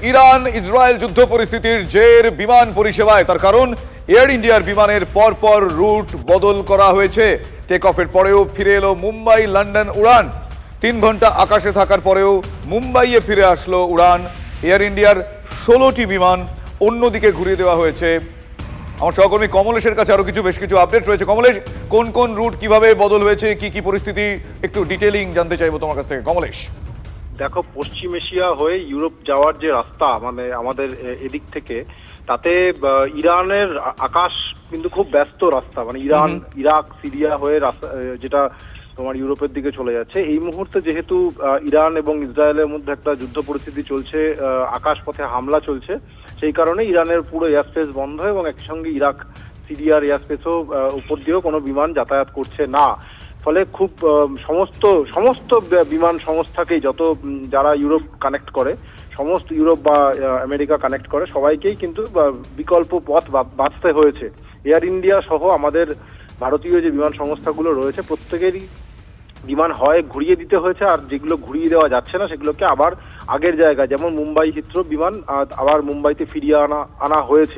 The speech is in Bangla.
ইরান ইসরায়েল যুদ্ধ পরিস্থিতির জের বিমান পরিষেবায়, তার কারণ এয়ার ইন্ডিয়ার বিমানের পরপর রুট বদল করা হয়েছে। টেক অফের পরেও ফিরে এলো মুম্বাই লন্ডন উড়ান। 3 ঘন্টা আকাশে থাকার পরেও মুম্বাইয়ে ফিরে আসলো উড়ান। এয়ার ইন্ডিয়ার 16টি বিমান অন্যদিকে ঘুরিয়ে দেওয়া হয়েছে। আমার সহকর্মী কমলেশের কাছে আরো বেশ কিছু আপডেট রয়েছে। কমলেশ, কোন কোন রুট কিভাবে বদল হয়েছে, কি কি পরিস্থিতি, একটু ডিটেইলিং জানতে চাইবো তোমার কাছ থেকে কমলেশ। দেখো, পশ্চিম এশিয়া হয়ে ইউরোপ যাওয়ার যে রাস্তা, মানে আমাদের এদিক থেকে, তাতে ইরানের আকাশ কিন্তু খুব ব্যস্ত রাস্তা, মানে ইরান, ইরাক, সিরিয়া হয়ে রাস্তা যেটা তোমার ইউরোপের দিকে চলে যাচ্ছে। এই মুহূর্তে যেহেতু ইরান এবং ইসরায়েলের মধ্যে একটা যুদ্ধ পরিস্থিতি চলছে, আকাশ পথে হামলা চলছে, সেই কারণে ইরানের পুরো এয়ার স্পেস বন্ধ এবং একই সঙ্গে ইরাক, সিরিয়ার এয়ার স্পেসও উপর দিয়েও কোনো বিমান যাতায়াত করছে না। ফলে খুব সমস্ত বিমান সংস্থাকেই, যারা ইউরোপ কানেক্ট করে, সমস্ত ইউরোপ বা আমেরিকা কানেক্ট করে, সবাইকেই কিন্তু বিকল্প পথ বাছতে হয়েছে। এয়ার ইন্ডিয়া সহ আমাদের ভারতীয় যে বিমান সংস্থাগুলো রয়েছে, প্রত্যেকেরই বিমান হয় ঘুরিয়ে দিতে হয়েছে, আর যেগুলো ঘুরিয়ে দেওয়া যাচ্ছে না সেগুলোকে আবার আগের জায়গায়, যেমন মুম্বাই হিথ্রো বিমান আবার মুম্বাইতে ফিরিয়ে আনা হয়েছে।